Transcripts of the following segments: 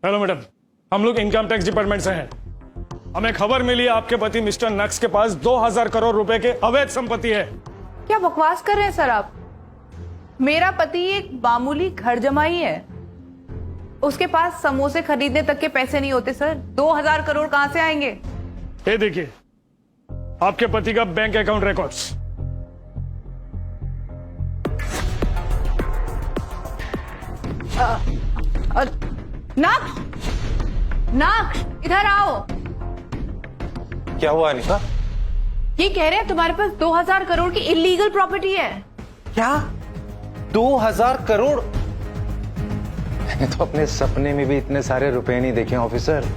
Hello madam, हम लोग income tax department से हैं। हमें खबर मिली आपके पति मिस्टर नक्स के पास 2000 करोड़ रुपए के अवैध संपत्ति है। क्या बकवास कर रहे हैं सर आप? मेरा पति एक मामूली घर जमाई है। उसके पास समोसे खरीदने तक के पैसे नहीं होते सर। 2000 करोड़ कहां से आएंगे? ये देखिए आपके पति का बैंक अकाउंट रिकॉर्ड्स। नाक, नाक इधर आओ। क्या हुआ अनिका? ये कह रहे हैं तुम्हारे पास 2000 करोड़ की इलीगल प्रॉपर्टी है। क्या 2000 करोड़? मैंने तो अपने सपने में भी इतने सारे रुपए नहीं देखे ऑफिसर।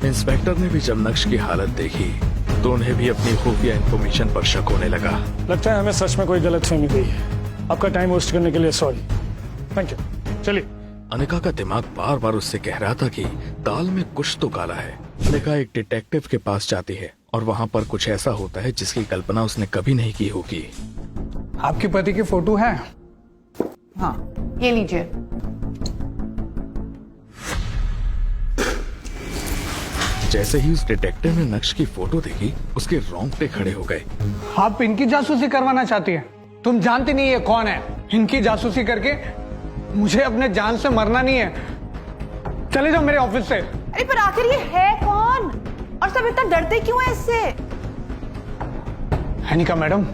इंस्पेक्टर ने भी जब नक्श की हालत देखी तो उन्हें भी अपनी खुफिया इंफॉर्मेशन पर शक होने लगा। लगता है हमें सच में कोई गलतफहमी हुई है। आपका टाइम वेस्ट करने के लिए सॉरी। Thank you. चलिए। अनिका का दिमाग बार बार उससे कह रहा था कि दाल में कुछ तो काला है। अनिका एक डिटेक्टिव के पास जाती है और वहाँ पर कुछ ऐसा होता है जिसकी कल्पना उसने कभी नहीं की होगी। आपके पति की फोटो है? हाँ, ये लीजिए। जैसे ही उस डिटेक्टिव ने नक्श की फोटो देखी उसके रोंगटे खड़े हो गए। आप इनकी जासूसी करवाना चाहती है? तुम जानती नहीं ये कौन है। इनकी जासूसी करके मुझे अपने जान से मरना नहीं है। चले जाओ मेरे ऑफिस से। अरे पर आखिर ये है कौन और सब इतना डरते क्यों है इससे? अनिका मैडम,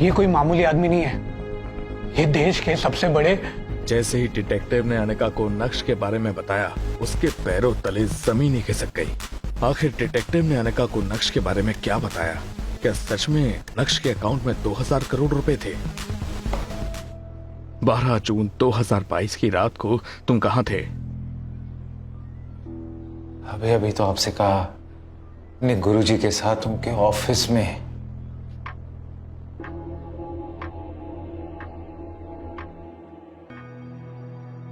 ये कोई मामूली आदमी नहीं है। ये देश के सबसे बड़े। जैसे ही डिटेक्टिव ने अनिका को नक्श के बारे में बताया उसके पैरों तले जमीन ही खिसक गई। आखिर डिटेक्टिव ने अनिका को नक्श के बारे में क्या बताया? क्या सच में नक्श के अकाउंट में 2000 करोड़ रुपए थे? 12 जून 2022 की रात को तुम कहां थे? अभी अभी तो आपसे कहा अपने गुरुजी के साथ उनके ऑफिस में।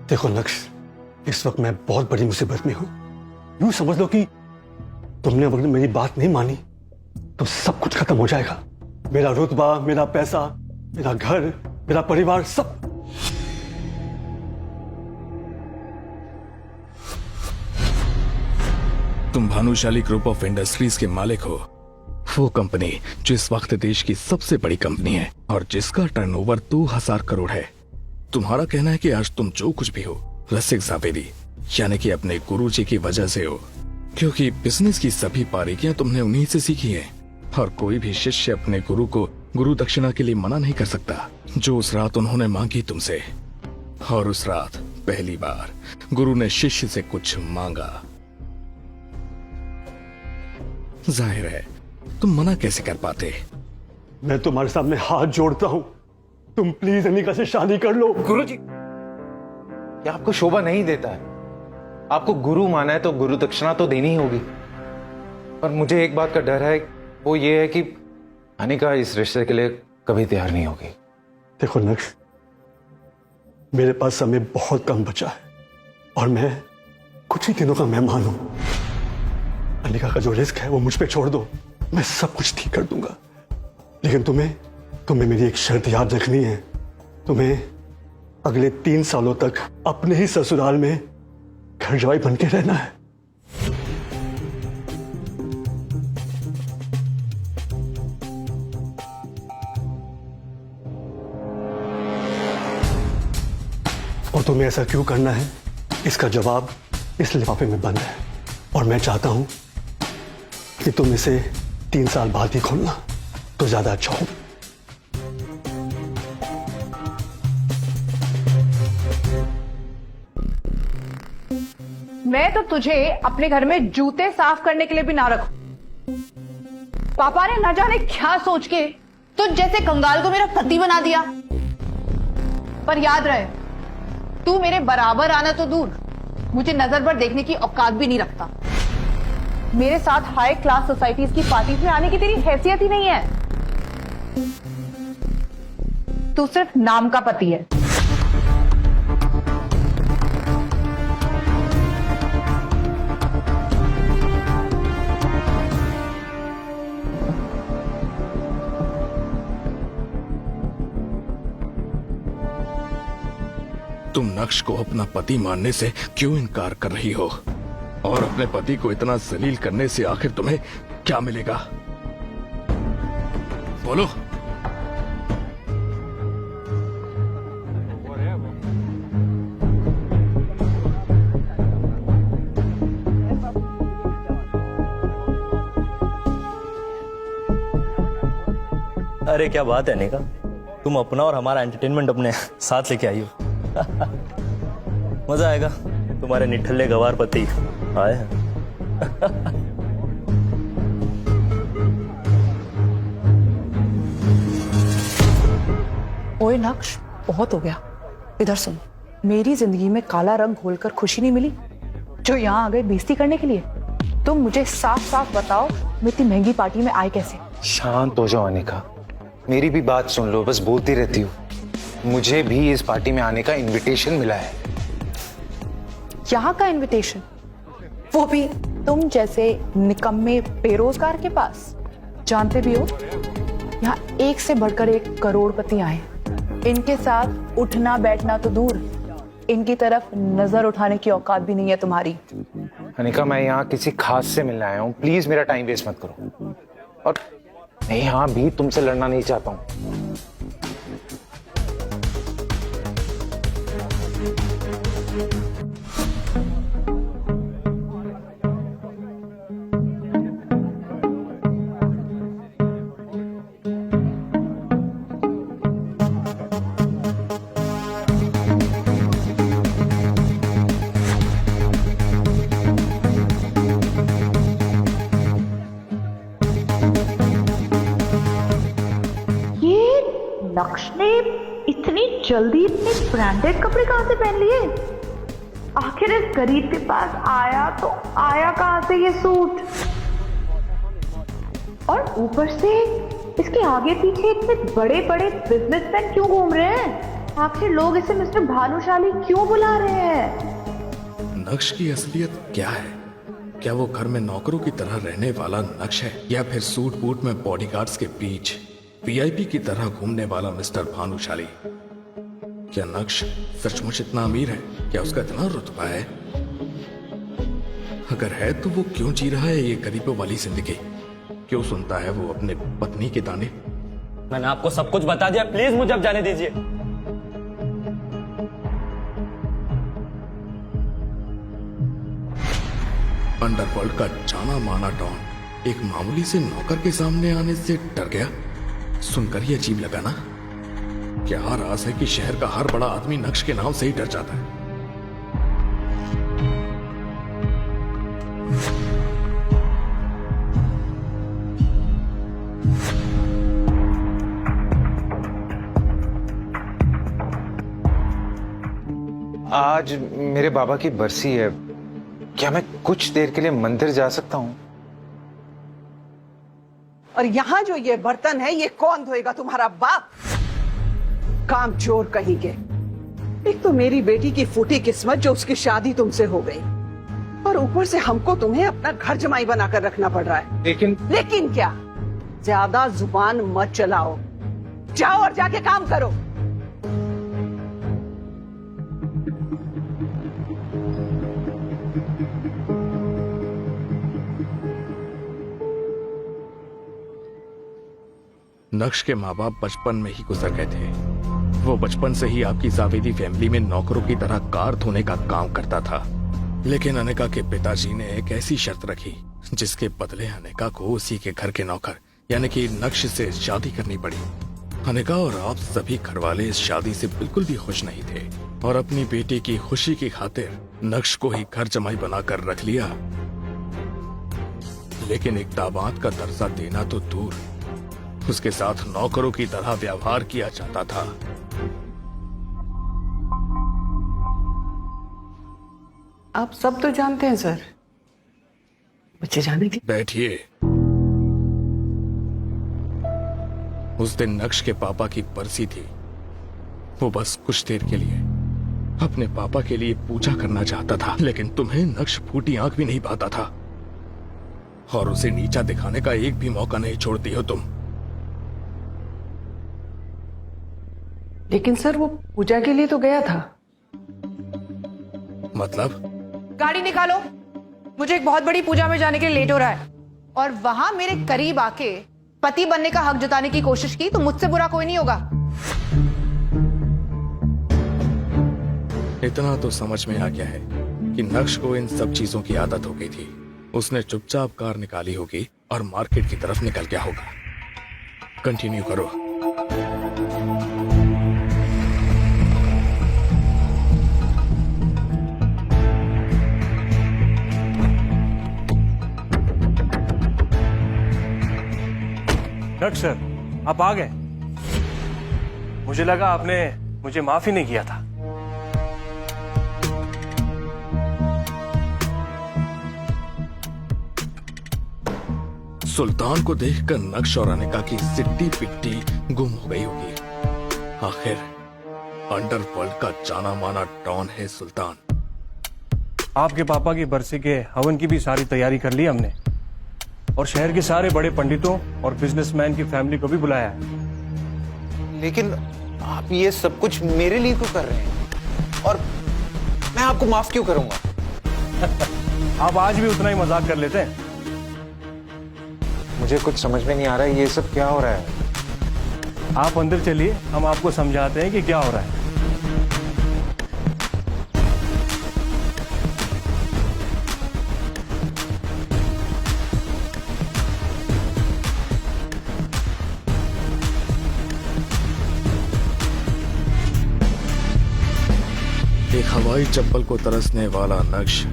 देखो नक्श, इस वक्त मैं बहुत बड़ी मुसीबत में हूं। यूं समझ लो कि तुमने अगर मेरी बात नहीं मानी तो सब कुछ खत्म हो जाएगा। मेरा रुतबा, मेरा पैसा, मेरा घर, मेरा परिवार, सब। तुम भानुशाली ग्रुप ऑफ इंडस्ट्रीज के मालिक हो। वो कंपनी जो इस वक्त देश की सबसे बड़ी कंपनी है और जिसका टर्नओवर 2000 करोड़ है। तुम्हारा कहना है कि आज तुम जो कुछ भी हो रसिक जावेदी यानी कि अपने गुरुजी की वजह से हो, क्योंकि बिजनेस की सभी बारीकियां तुमने उन्हीं से सीखी हैं और कोई भी शिष्य अपने गुरु को गुरु दक्षिणा के लिए मना नहीं कर सकता जो उस रात उन्होंने मांगी तुमसे। और उस रात पहली बार गुरु ने शिष्य से कुछ मांगा। जाहिर है तुम मना कैसे कर पाते? मैं तुम्हारे सामने हाथ जोड़ता हूं, तुम प्लीज अनिका से शादी कर लो। गुरुजी, क्या आपको शोभा नहीं देता है? आपको गुरु माना है तो गुरु दक्षिणा तो देनी ही होगी। पर मुझे एक बात का डर है, वो ये है कि अनिका इस रिश्ते के लिए कभी तैयार नहीं होगी। देखो नक्श, मेरे पास समय बहुत कम बचा है और मैं कुछ ही दिनों का मेहमान हूं। अनिका का जो रिस्क है वो मुझ पे छोड़ दो, मैं सब कुछ ठीक कर दूंगा। लेकिन तुम्हें मेरी एक शर्त याद रखनी है। तुम्हें अगले 3 सालों तक अपने ही ससुराल में घर जवाई बन के रहना है। और तुम्हें ऐसा क्यों करना है, इसका जवाब इस लिफाफे में बंद है और मैं चाहता हूं कि तुम इसे 3 साल बाद ही खोलना तो ज्यादा अच्छा हो। मैं तो तुझे अपने घर में जूते साफ करने के लिए भी ना रखूं। पापा ने न जाने क्या सोच के तो जैसे कंगाल को मेरा पति बना दिया। पर याद रहे, तू मेरे बराबर आना तो दूर, मुझे नजर पर देखने की औकात भी नहीं रखता। मेरे साथ हाई क्लास सोसाइटीज की पार्टीज में आने की तेरी हैसियत ही नहीं है। तू सिर्फ नाम का पति है। तुम नक्श को अपना पति मानने से क्यों इनकार कर रही हो? और अपने पति को इतना जलील करने से आखिर तुम्हें क्या मिलेगा? बोलो। अरे क्या बात है अनिका, तुम अपना और हमारा एंटरटेनमेंट अपने साथ लेके आई हो। मजा आएगा, तुम्हारे निठल्ले गवार पति आए हैं। ओए नक्श, बहुत हो गया। इधर सुन, मेरी जिंदगी में काला रंग घोलकर खुशी नहीं मिली जो यहाँ आ गए बेइज्जती करने के लिए। तुम मुझे साफ साफ बताओ, मैं इतनी महंगी पार्टी में आए कैसे? शांत हो जाओ अनिका, मेरी भी बात सुन लो, बस बोलती रहती हो। मुझे भी इस पार्टी में आने का इनविटेशन मिला है। यहाँ का इनविटेशन? वो भी तुम जैसे निकम्मे बेरोजगार के पास? जानते भी हो यहाँ एक से बढ़कर एक करोड़पति आए। इनके साथ उठना बैठना तो दूर, इनकी तरफ नजर उठाने की औकात भी नहीं है तुम्हारी। अनिका, मैं यहाँ किसी खास से मिलने आया हूँ, प्लीज मेरा टाइम वेस्ट मत करो। और मैं यहाँ भी तुमसे लड़ना नहीं चाहता हूँ। नक्श ने इतनी जल्दी इतने ब्रांडेड कपड़े कहां से पहन लिए? आखिर इस गरीब के पास आया तो आया कहां से ये सूट? और ऊपर से इसके आगे पीछे इतने बड़े बड़े बिजनेसमैन क्यों घूम रहे हैं? आखिर लोग इसे मिस्टर भानुशाली क्यों बुला रहे हैं? नक्श की असलियत क्या है? क्या वो घर में नौकरों की तरह रहने वाला नक्श है, या फिर सूट बूट में बॉडीगार्ड्स के बीच वीआईपी की तरह घूमने वाला मिस्टर भानुशाली? क्या नक्श सचमुच इतना अमीर है? क्या उसका इतना रुतबा है? अगर है तो वो क्यों जी रहा है ये गरीबों वाली जिंदगी? क्यों सुनता है वो अपने पत्नी के ताने? मैंने आपको सब कुछ बता दिया, प्लीज मुझे अब जाने दीजिए। अंडरवर्ल्ड का जाना माना डॉन एक मामूली से नौकर के सामने आने से डर गया? सुनकर ही अजीब लगा ना? क्या राज है कि शहर का हर बड़ा आदमी नक्श के नाम से ही डर जाता है? आज मेरे बाबा की बरसी है, क्या मैं कुछ देर के लिए मंदिर जा सकता हूँ? और यहाँ जो ये बर्तन है ये कौन धोएगा? तुम्हारा बाप? काम चोर कहीं के। एक तो मेरी बेटी की फूटी किस्मत जो उसकी शादी तुमसे हो गई, और ऊपर से हमको तुम्हें अपना घर जमाई बनाकर रखना पड़ रहा है। लेकिन क्या? ज्यादा जुबान मत चलाओ, जाओ और जाके काम करो। नक्श के माँ बाप बचपन में ही गुजर गए थे। वो बचपन से ही आपकी जावेदी फैमिली में नौकरों की तरह कार धोने का काम करता था। लेकिन अनिका के पिताजी ने एक ऐसी शर्त रखी जिसके बदले अनिका को उसी के घर के नौकर यानी कि नक्श से शादी करनी पड़ी। अनिका और आप सभी घरवाले इस शादी से बिल्कुल भी खुश नहीं थे और अपनी बेटी की खुशी की खातिर नक्श को ही घर जमाई बनाकर रख लिया। लेकिन एक दामाद का दर्जा देना तो दूर, उसके साथ नौकरों की तरह व्यवहार किया जाता था। आप सब तो जानते हैं सर, मुझे जाने दीजिए। बैठिए। उस दिन नक्श के पापा की बरसी थी। वो बस कुछ देर के लिए अपने पापा के लिए पूजा करना चाहता था, लेकिन तुम्हें नक्श फूटी आंख भी नहीं पाता था और उसे नीचा दिखाने का एक भी मौका नहीं छोड़ती हो तुम। लेकिन सर वो पूजा के लिए तो गया था, मतलब? गाड़ी निकालो, मुझे एक बहुत बड़ी पूजा में जाने के लिए लेट हो रहा है। और वहां मेरे करीब आके पति बनने का हक जताने की कोशिश की तो मुझसे बुरा कोई नहीं होगा। इतना तो समझ में आ गया है कि नक्श को इन सब चीजों की आदत हो गई थी। उसने चुपचाप कार निकाली होगी और मार्केट की तरफ निकल गया होगा। कंटिन्यू करो। नक्श सर, आप आ गए। मुझे लगा आपने मुझे माफ ही नहीं किया था। सुल्तान को देखकर नक्श और अनिका की सिट्टी पिट्टी गुम हो गई होगी। आखिर अंडरवर्ल्ड का जाना माना डॉन है सुल्तान। आपके पापा की बरसी के हवन की भी सारी तैयारी कर ली हमने, और शहर के सारे बड़े पंडितों और बिजनेसमैन की फैमिली को भी बुलाया है। लेकिन आप ये सब कुछ मेरे लिए क्यों कर रहे हैं? और मैं आपको माफ क्यों करूंगा? आप आज भी उतना ही मजाक कर लेते हैं। मुझे कुछ समझ में नहीं आ रहा है, ये सब क्या हो रहा है? आप अंदर चलिए, हम आपको समझाते हैं कि क्या हो रहा है। एक हवाई चप्पल को तरसने वाला नक्श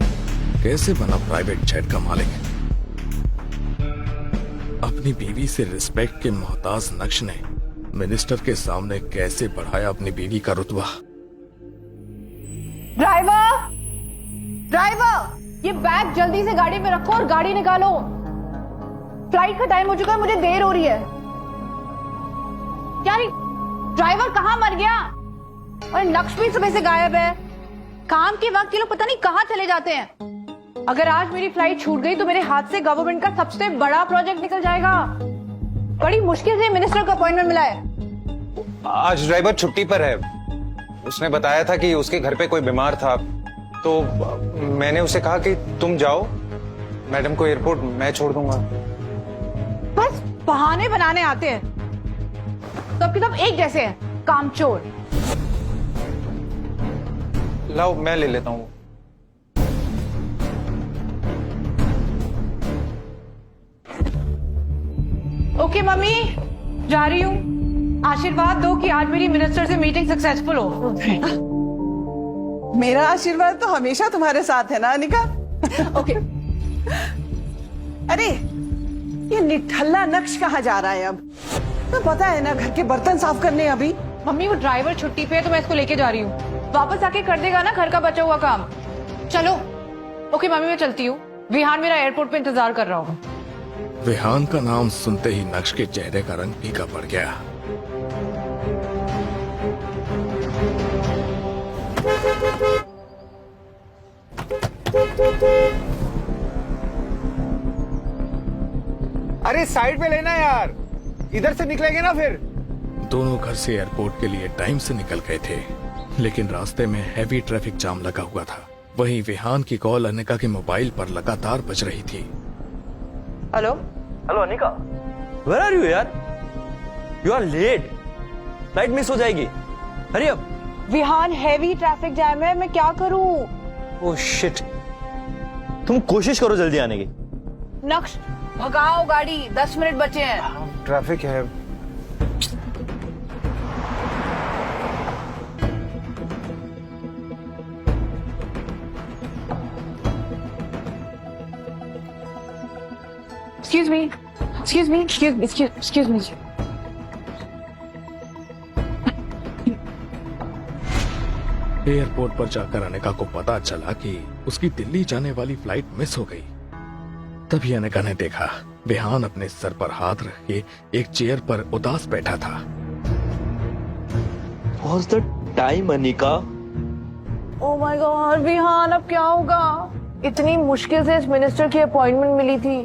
कैसे बना प्राइवेट जेट का मालिक? अपनी बीवी से रिस्पेक्ट के मोहताज नक्श ने मिनिस्टर के सामने कैसे बढ़ाया अपनी बीवी का रुतबा? ड्राइवर, ड्राइवर, ये बैग जल्दी से गाड़ी में रखो और गाड़ी निकालो। फ्लाइट का टाइम हो चुका है, मुझे देर हो रही है। क्या नहीं, ड्राइवर कहाँ मर गया? और नक्श भी सुबह से गायब है। काम के वक्त ये लोग पता नहीं कहाँ चले जाते हैं। अगर आज मेरी फ्लाइट छूट गई तो मेरे हाथ से गवर्नमेंट का सबसे बड़ा प्रोजेक्ट निकल जाएगा। बड़ी मुश्किल से मिनिस्टर का अपॉइंटमेंट मिला है। आज ड्राइवर छुट्टी पर है। उसने बताया था कि उसके घर पे कोई बीमार था, तो मैंने उसे कहा कि तुम जाओ, मैडम को एयरपोर्ट मैं छोड़ दूंगा। बस बहाने बनाने आते हैं। सबके सब एक जैसे हैं, कामचोर। लाओ मैं ले लेता हूँ। ओके मम्मी, जा रही हूँ। आशीर्वाद दो कि आज मेरी मिनिस्टर से मीटिंग सक्सेसफुल हो। मेरा आशीर्वाद तो हमेशा तुम्हारे साथ है ना अनिका। ओके। अरे ये निठल्ला नक्श कहाँ जा रहा है अब? तो पता है ना, घर के बर्तन साफ करने अभी। मम्मी वो ड्राइवर छुट्टी पे है तो मैं इसको लेके जा रही हूँ। वापस आके कर देगा ना घर का बचा हुआ काम। चलो। ओके मम्मी, मैं चलती हूँ। विहान मेरा एयरपोर्ट पे इंतजार कर रहा होगा। विहान का नाम सुनते ही नक्श के चेहरे का रंग फीका पड़ गया। अरे साइड पे लेना यार, इधर से निकलेंगे ना फिर। दोनों घर से एयरपोर्ट के लिए टाइम से निकल गए थे, लेकिन रास्ते में हैवी ट्रैफिक जाम लगा हुआ था। वहीं विहान की कॉल अनिका के मोबाइल पर लगातार बज रही थी। Hello hello Anika, where are you यार? You are late, flight miss हो जाएगी। Hurry up. Vihaan heavy traffic jam है, मैं क्या करूँ? ओह शिट, तुम कोशिश करो जल्दी आने की। नक्श भगाओ गाड़ी, 10 मिनट बचे हैं। ट्रैफिक है। Excuse me, excuse me, excuse me. Airport पर जाकर अनिका को पता चला कि उसकी दिल्ली जाने वाली फ्लाइट मिस हो गई। तभी अनिका ने देखा विहान अपने सर पर हाथ रख के एक चेयर पर उदास बैठा था। What's the time, Anika? Oh my God, Vihaan अब क्या होगा? इतनी मुश्किल से इस मिनिस्टर की अपॉइंटमेंट मिली थी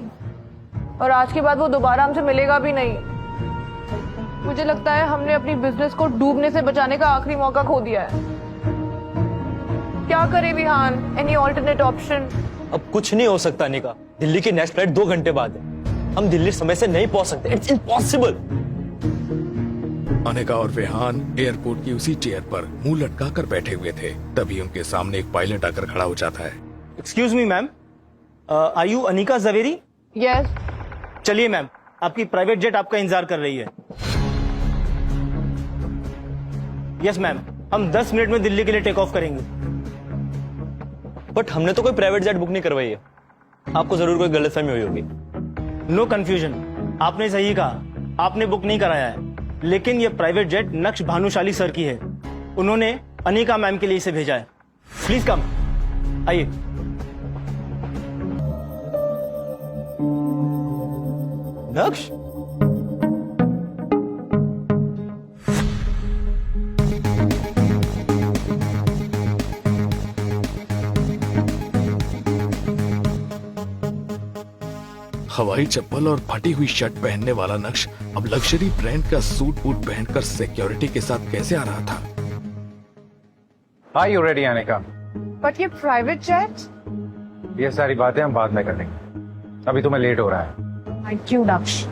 और आज के बाद वो दोबारा हमसे मिलेगा भी नहीं। मुझे लगता है हमने अपनी बिजनेस को डूबने से बचाने का आखिरी मौका खो दिया है। क्या करे विहान? Any alternate option? अब कुछ नहीं हो सकता अनिका, दिल्ली की नेक्स्ट फ्लाइट 2 घंटे बाद है। हम दिल्ली समय से नहीं पहुंच सकते, इट्स इम्पॉसिबल। अनिका और विहान एयरपोर्ट की उसी चेयर पर मुंह लटकाकर बैठे हुए थे, तभी उनके सामने एक पायलट आकर खड़ा हो जाता है। Excuse me ma'am, are you Anika Javeri? Yes. चलिए मैम, आपकी प्राइवेट जेट आपका इंतजार कर रही है। यस मैम, हम 10 मिनट में दिल्ली के लिए टेक ऑफ करेंगे। बट हमने तो कोई प्राइवेट जेट बुक नहीं करवाई है, आपको जरूर कोई गलतफहमी हुई होगी। नो कंफ्यूजन, आपने सही कहा, आपने बुक नहीं कराया है, लेकिन ये प्राइवेट जेट नक्श भानुशाली सर की है। उन्होंने अनिका मैम के लिए इसे भेजा है। प्लीज कम, आइए। नक्श, हवाई चप्पल और फटी हुई शर्ट पहनने वाला नक्श अब लग्जरी ब्रांड का सूट बूट पहनकर सिक्योरिटी के साथ कैसे आ रहा था? Are you ready Anika? But ये प्राइवेट जेट? ये सारी बातें हम बाद में कर लेंगे, अभी तुम्हें लेट हो रहा है। थैंक यू नक्श,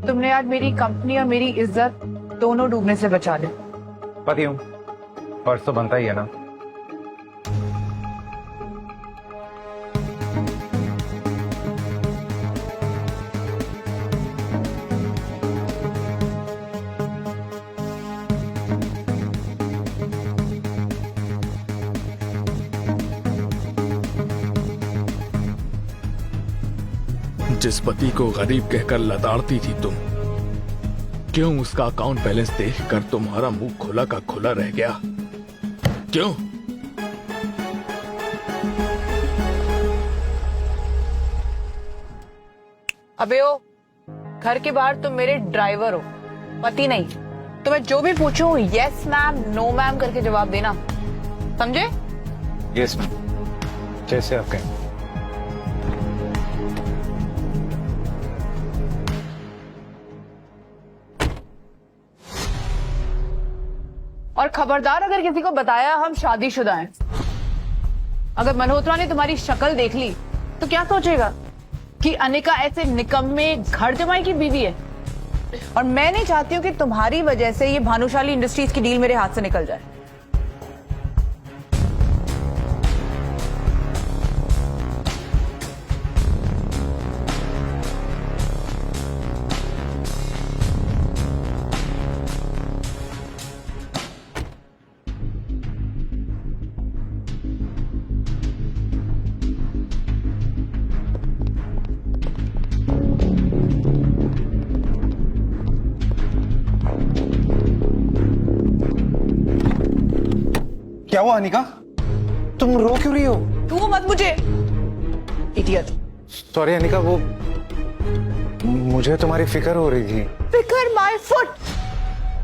तुमने आज मेरी कंपनी और मेरी इज्जत दोनों डूबने से बचा ली। पति हूँ, फर्ज तो बनता ही है ना। जिस पति को गरीब कहकर लताड़ती थी तुम, क्यों उसका अकाउंट बैलेंस देखकर तुम्हारा मुंह खुला का खुला रह गया? क्यों? अबे ओ, घर के बाहर तुम मेरे ड्राइवर हो, पति नहीं। तुम्हें जो भी पूछूं यस मैम, नो मैम करके जवाब देना, समझे? यस मैम, जैसे आप कहें। और खबरदार अगर किसी को बताया हम शादीशुदा हैं। अगर मल्होत्रा ने तुम्हारी शक्ल देख ली तो क्या सोचेगा कि अनिका ऐसे निकम्मे घर जमाई की बीवी है। और मैं नहीं चाहती हूँ कि तुम्हारी वजह से ये भानुशाली इंडस्ट्रीज की डील मेरे हाथ से निकल जाए। क्या हुआ अनिका? तुम रो क्यों रही हो? तू मत मुझे, इडियट। सॉरी अनिका, वो मुझे तुम्हारी फिक्र हो रही थी। फिकर माय फुट।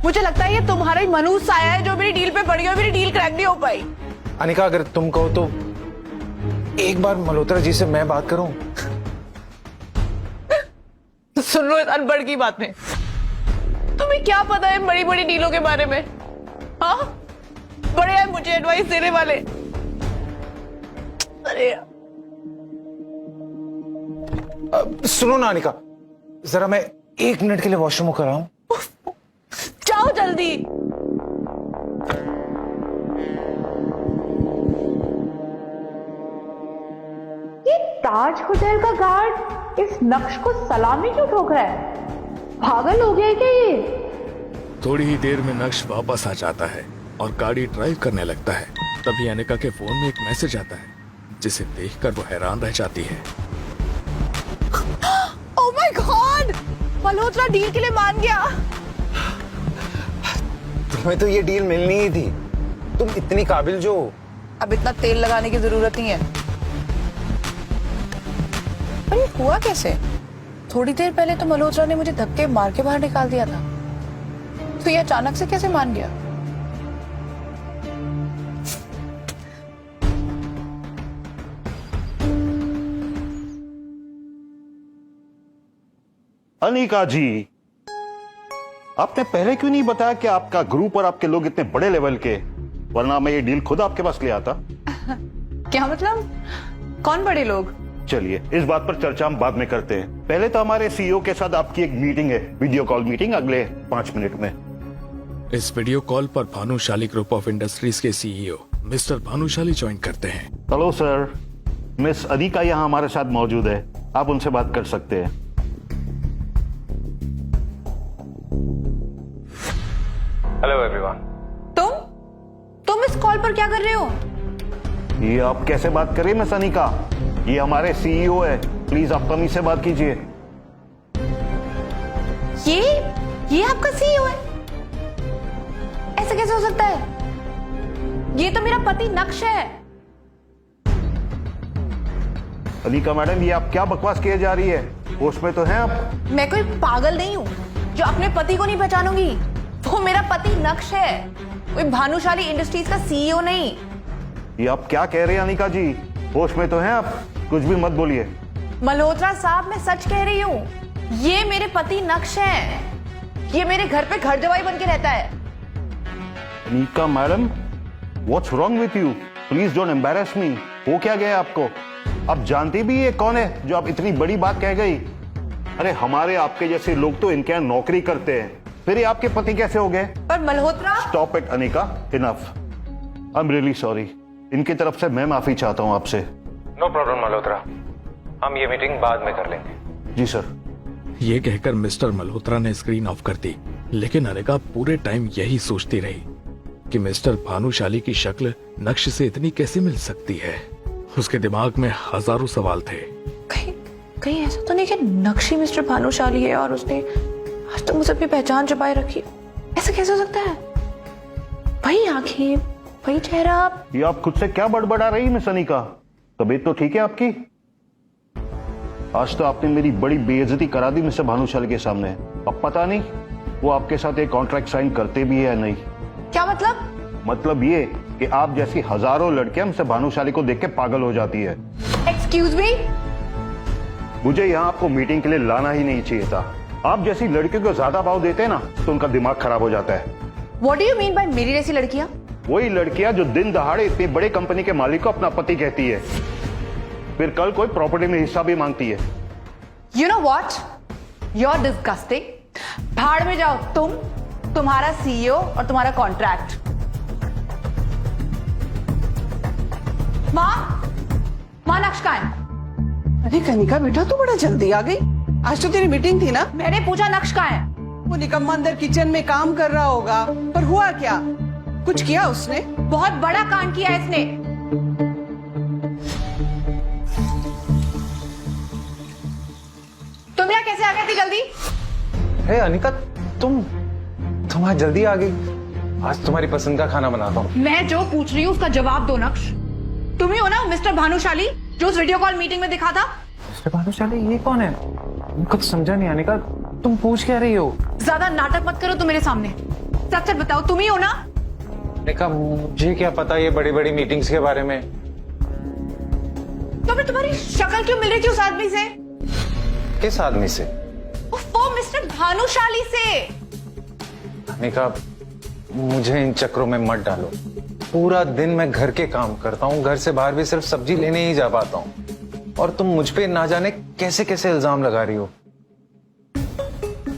मुझे लगता है ये तुम्हारा ही मनूस आया है जो मेरी डील पे पड़ गया, मेरी डील क्रैक नहीं हो पाई। अनिका, अगर तुम कहो तो एक बार मल्होत्रा जी से मैं बात करूं? सुन लो इस अनपढ़ की बातें। तुम्हें क्या पता है बड़ी बड़ी डीलों के बारे में? हाँ, बड़े हैं मुझे एडवाइस देने वाले। अरे सुनो ना अनिका, जरा मैं 1 मिनट के लिए वॉशरूम होकर आऊं। जाओ जल्दी। ये ताज होटल का गार्ड इस नक्श को सलामी क्यों ठोक रहा है? पागल हो गया है क्या ये? थोड़ी ही देर में नक्श वापस आ जाता है और गाड़ी ड्राइव करने लगता है। तभी अनिका के फोन में एक मैसेज आता है जिसे देखकर वो हैरान रह जाती है। Oh my God, Malhotra deal के लिए मान गया। तुम्हें तो ये डील मिलनी ही थी, तुम इतनी काबिल जो। अब इतना तेल लगाने की जरूरत नहीं है। पर ये हुआ कैसे? थोड़ी देर पहले तो मल्होत्रा ने मुझे धक्के मार के बाहर निकाल दिया था, तो ये अचानक से कैसे मान गया? अनिका जी, आपने पहले क्यों नहीं बताया कि आपका ग्रुप और आपके लोग इतने बड़े लेवल के, वरना मैं ये डील खुद आपके पास ले आता। क्या मतलब? कौन बड़े लोग? चलिए इस बात पर चर्चा हम बाद में करते हैं। पहले तो हमारे सीईओ के साथ आपकी एक मीटिंग है, वीडियो कॉल मीटिंग, अगले 5 मिनट में। इस वीडियो कॉल पर भानुशाली ग्रुप ऑफ इंडस्ट्रीज के सीईओ मिस्टर भानुशाली ज्वाइन करते हैं। हेलो सर, मिस अनिका यहाँ हमारे साथ मौजूद है, आप उनसे बात कर सकते हैं। Hello everyone. तुम इस कॉल पर क्या कर रहे हो? ये आप कैसे बात करें मिस अनिका, ये हमारे सीईओ है, प्लीज आप तमीज से बात कीजिए। ये आपका सीईओ है? ऐसे कैसे हो सकता है? ये तो मेरा पति नक्श है। अनिका मैडम, ये आप क्या बकवास किए जा रही है? होश में तो हैं आप? मैं कोई पागल नहीं हूँ जो अपने पति को नहीं पहचानूंगी। वो मेरा पति नक्श है, कोई भानुशाली इंडस्ट्रीज का सीईओ नहीं। ये आप क्या कह रहे हैं अनिका जी? होश में तो हैं आप? कुछ भी मत बोलिए। मल्होत्रा साहब, मैं सच कह रही हूँ, ये मेरे पति नक्श है। ये मेरे घर पे घर जवाई बन के रहता है। Anika madam, what's wrong with you? Please don't embarrass me. हो क्या गया आपको? आप जानती भी ये कौन है जो आप इतनी बड़ी बात कह गई? अरे हमारे आपके जैसे लोग तो इनके यहाँ नौकरी करते हैं, फिर ये आपके पति कैसे हो गए? पर Malhotra, stop it Anika, enough. I am really sorry. इनकी तरफ से मैं माफी चाहता हूं आपसे। नो प्रॉब्लम मल्होत्रा, हम ये मीटिंग बाद में कर लेंगे। जी सर। ये कहकर मिस्टर मल्होत्रा ने स्क्रीन ऑफ कर दी, लेकिन अनिका पूरे टाइम यही सोचती रही कि मिस्टर भानुशाली की शक्ल नक्श से इतनी कैसे मिल सकती है। उसके दिमाग में हजारों सवाल थे। कहीं ऐसा तो नहीं कि नक्श ही मिस्टर भानुशाली है और उसने आज तक मुझे अपनी पहचान छुपाए रखी? ऐसा कैसे हो सकता है? वही आंखें, वही चेहरा। ये आप खुद से क्या बड़बड़ा रही मिस अनिका? तबीयत तो ठीक है आपकी? आज तो आपने मेरी बड़ी बेइज्जती करा दी मिस्टर भानुशाली के सामने। अब पता नहीं वो आपके साथ एक कॉन्ट्रैक्ट साइन करते भी है या नहीं। क्या मतलब? मतलब ये कि आप जैसी हजारों लड़कियां मिस्टर भानुशाली को देख के पागल हो जाती है। एक्सक्यूज मी? मुझे यहाँ आपको मीटिंग के लिए लाना ही नहीं चाहिए था। आप जैसी लड़कियों को ज्यादा भाव देते हैं ना, तो उनका दिमाग खराब हो जाता है। What do you mean by मेरी जैसी लड़कियां? वही लड़कियां जो दिन दहाड़े इतनी बड़े कंपनी के मालिक को अपना पति कहती है, फिर कल कोई प्रॉपर्टी में हिस्सा भी मांगती है। You know what? You're disgusting. भाड़ में जाओ तुम, तुम्हारा सीईओ और तुम्हारा कॉन्ट्रैक्ट। माँ नक्श कहाँ है? अरे कनिका बेटा, तू बड़ा जल्दी आ गई। आज तो तेरी मीटिंग थी ना? मैंने पूछा नक्श कहाँ है? वो निकम्मा अंदर किचन में काम कर रहा होगा। पर हुआ क्या? कुछ किया उसने? बहुत बड़ा कांड किया इसने। तुम यहाँ कैसे आ गई थी जल्दी? हे अनिका, तुम आज जल्दी आ गई। आज तुम्हारी पसंद का खाना बनाता हूँ। मैं जो पूछ रही हूँ उसका जवाब दो नक्श। तुम ही हो ना मिस्टर भानुशाली जो उस वीडियो कॉल मीटिंग में दिखा था? मिस्टर भानुशाली ये कौन है? कुछ समझा नहीं अनिका, तुम पूछ क्या रही हो? ज्यादा नाटक मत करो तुम मेरे सामने। सच सच बताओ, तुम ही हो ना? अनिका, मुझे क्या पता ये बड़ी बड़ी मीटिंग्स के बारे में। तो फिर तुम्हारी शक्ल क्यों मिल रही थी उस आदमी से? किस आदमी से? वो मिस्टर भानुशाली से। अनिका, मुझे इन चक्रों में मत डालो। पूरा दिन मैं घर के काम करता हूँ, घर से बाहर भी सिर्फ सब्जी लेने ही जा पाता हूँ, और तुम मुझ पे ना जाने कैसे कैसे इल्जाम लगा रही हो।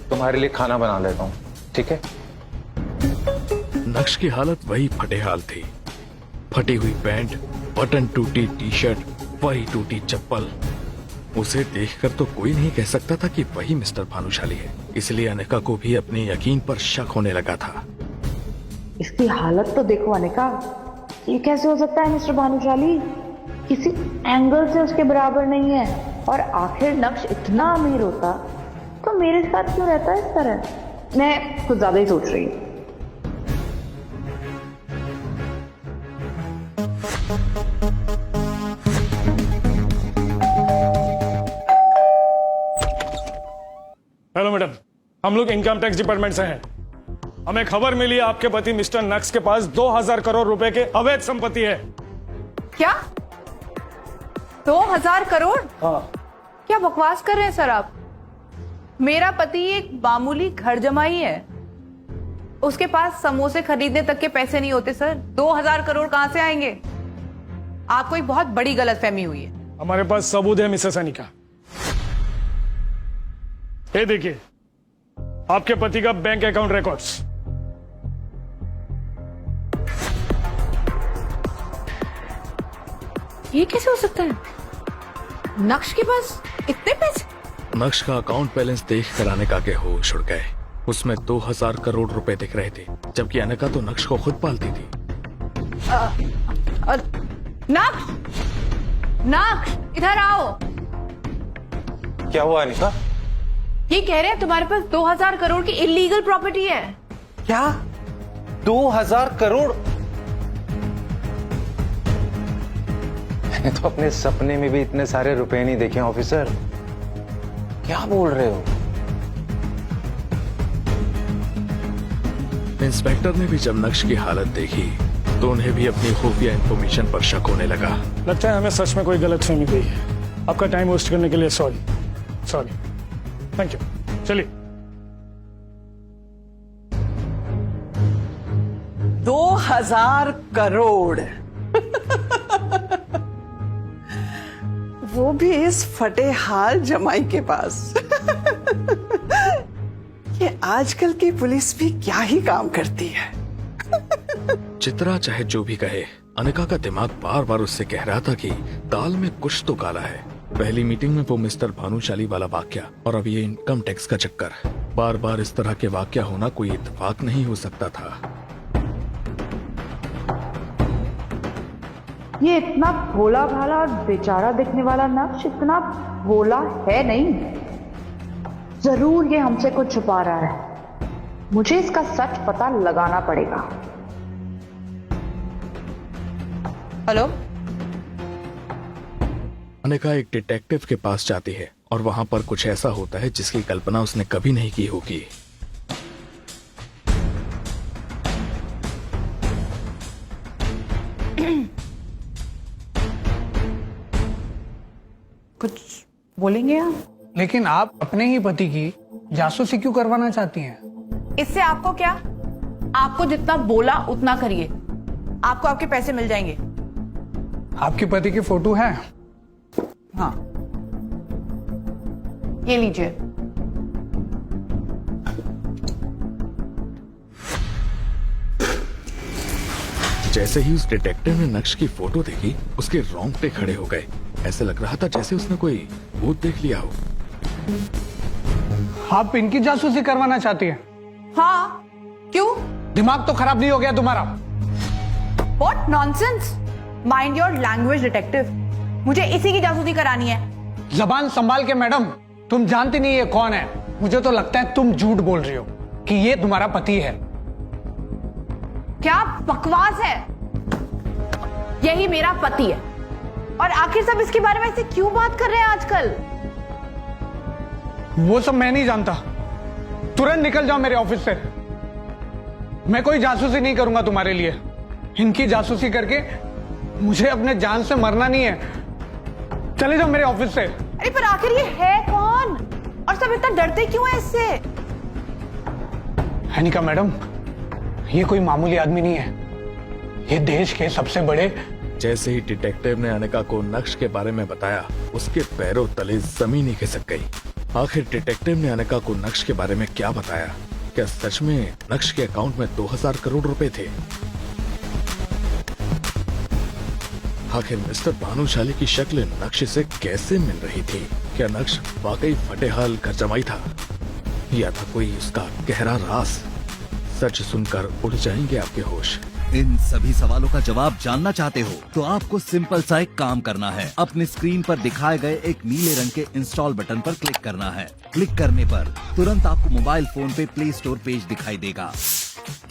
तुम्हारे लिए खाना बना लेता हूँ, ठीक है? नक्श की हालत वही फटेहाल थी। फटी हुई पैंट, बटन टूटी टी शर्ट, वही टूटी चप्पल। उसे देखकर तो कोई नहीं कह सकता था कि वही मिस्टर भानुशाली है। इसलिए अनिका को भी अपने यकीन पर शक होने लगा था। इसकी हालत तो देखो अनिका, ये कैसे हो सकता है मिस्टर भानुशाली? किसी एंगल से उसके बराबर नहीं है। और आखिर नक्श इतना अमीर होता तो मेरे साथ क्यों रहता है इस तरह? मैं कुछ ज्यादा ही सोच रही हूँ। हेलो मैडम, हम लोग इनकम टैक्स डिपार्टमेंट से हैं। हमें खबर मिली आपके पति मिस्टर नक्श के पास 2000 करोड़ रुपए के अवैध संपत्ति है। क्या? 2000 करोड़? हाँ। क्या बकवास कर रहे हैं सर आप? मेरा पति एक मामूली घर जमाई है, उसके पास समोसे खरीदने तक के पैसे नहीं होते सर। 2000 करोड़ कहां से आएंगे? आपको एक बहुत बड़ी गलतफहमी हुई है। हमारे पास सबूत है मिसेस अनिका। ये देखिए आपके पति का बैंक अकाउंट रिकॉर्ड्स। ये कैसे हो सकता है? नक्श के पास इतने पैसे? नक्श का अकाउंट बैलेंस देख कर अनिका के होश उड़ गए। उसमें 2000 करोड़ रुपए दिख रहे थे, जबकि अनिका तो नक्श को खुद पालती थी। नक्श, नक्श इधर आओ। क्या हुआ अनिका? ये कह रहे हैं तुम्हारे पास 2000 करोड़ की इलीगल प्रॉपर्टी है। क्या 2000 करोड़? मैंने तो अपने सपने में भी इतने सारे रुपए नहीं देखे ऑफिसर। क्या बोल रहे हो? इंस्पेक्टर ने भी जब नक्श की हालत देखी तो उन्हें भी अपनी खुफिया इंफॉर्मेशन पर शक होने लगा। लगता है हमें सच में कोई गलतफहमी हुई है। आपका टाइम वेस्ट करने के लिए सॉरी। Thank you. चलिए। 2000 करोड़ वो भी इस फटे हाल जमाई के पास। ये आजकल की पुलिस भी क्या ही काम करती है। चित्रा चाहे जो भी कहे, अनिका का दिमाग बार बार उससे कह रहा था कि दाल में कुछ तो काला है। पहली मीटिंग में वो मिस्टर भानुशाली वाला वाक्या और अब ये इनकम टैक्स का चक्कर। बार बार इस तरह के वाक्या होना कोई इत्तेफाक नहीं हो सकता था। ये इतना भोला भाला और बेचारा दिखने वाला नक्श इतना भोला है नहीं। जरूर ये हमसे कुछ छुपा रहा है। मुझे इसका सच पता लगाना पड़ेगा। हेलो। अनिका एक डिटेक्टिव के पास जाती है और वहां पर कुछ ऐसा होता है जिसकी कल्पना उसने कभी नहीं की होगी। कुछ बोलेंगे आप? लेकिन आप अपने ही पति की जासूसी क्यों करवाना चाहती हैं? इससे आपको क्या? आपको जितना बोला उतना करिए, आपको आपके पैसे मिल जाएंगे। आपके पति की फोटो है? हाँ, ये लीजिए। जैसे ही उस डिटेक्टिव ने नक्श की फोटो देखी, उसके रोंगटे खड़े हो गए। ऐसे लग रहा था जैसे उसने कोई भूत देख लिया हो। आप इनकी जासूसी करवाना चाहती हैं? हाँ, क्यों? दिमाग तो खराब नहीं हो गया तुम्हारा? What nonsense! Mind your language, detective. मुझे इसी की जासूसी करानी है। जबान संभाल के मैडम, तुम जानती नहीं ये कौन है। मुझे तो लगता है तुम झूठ बोल रही हो कि ये तुम्हारा पति है। क्या बकवास है? यही मेरा पति है। और आखिर सब इसके बारे में ऐसे क्यों बात कर रहे हैं आजकल? वो सब मैं नहीं जानता। तुरंत निकल जाओ मेरे ऑफिस से। मैं कोई जासूसी नहीं करूंगा तुम्हारे लिए। इनकी जासूसी करके मुझे अपने जान से मरना नहीं है। चले जाओ मेरे ऑफिस से। अरे पर आखिर ये है कौन? और सब इतना डरते क्यों हैं इससे? अनिका मैडम, ये कोई मामूली आदमी नहीं है। ये देश के सबसे बड़े। जैसे ही डिटेक्टिव ने अनिका को नक्श के बारे में बताया, उसके पैरों तले जमीन ही खिसक गई। आखिर डिटेक्टिव ने अनिका को नक्श के बारे में क्या बताया? क्या सच में नक्श के अकाउंट में 2000 करोड़ रुपए थे? आखिर मिस्टर भानुशाली की शक्ल नक्श से कैसे मिल रही थी? क्या नक्श वाकई फटेहाल घर जमाई था या था कोई उसका गहरा राज? सच सुनकर उड़ जाएंगे आपके होश। इन सभी सवालों का जवाब जानना चाहते हो तो आपको सिंपल सा एक काम करना है। अपने स्क्रीन पर दिखाए गए एक नीले रंग के इंस्टॉल बटन पर क्लिक करना है। क्लिक करने पर तुरंत आपको मोबाइल फोन पे प्ले स्टोर पेज दिखाई देगा,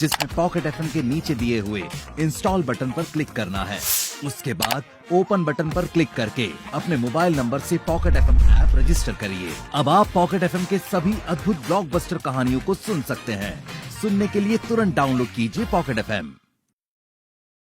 जिसमें पॉकेट एफएम के नीचे दिए हुए इंस्टॉल बटन पर क्लिक करना है। उसके बाद ओपन बटन पर क्लिक करके अपने मोबाइल नंबर से पॉकेट एफएम ऐप रजिस्टर करिए। अब आप पॉकेट एफएम के सभी अद्भुत ब्लॉकबस्टर कहानियों को सुन सकते हैं। सुनने के लिए तुरंत डाउनलोड कीजिए पॉकेट एफएम।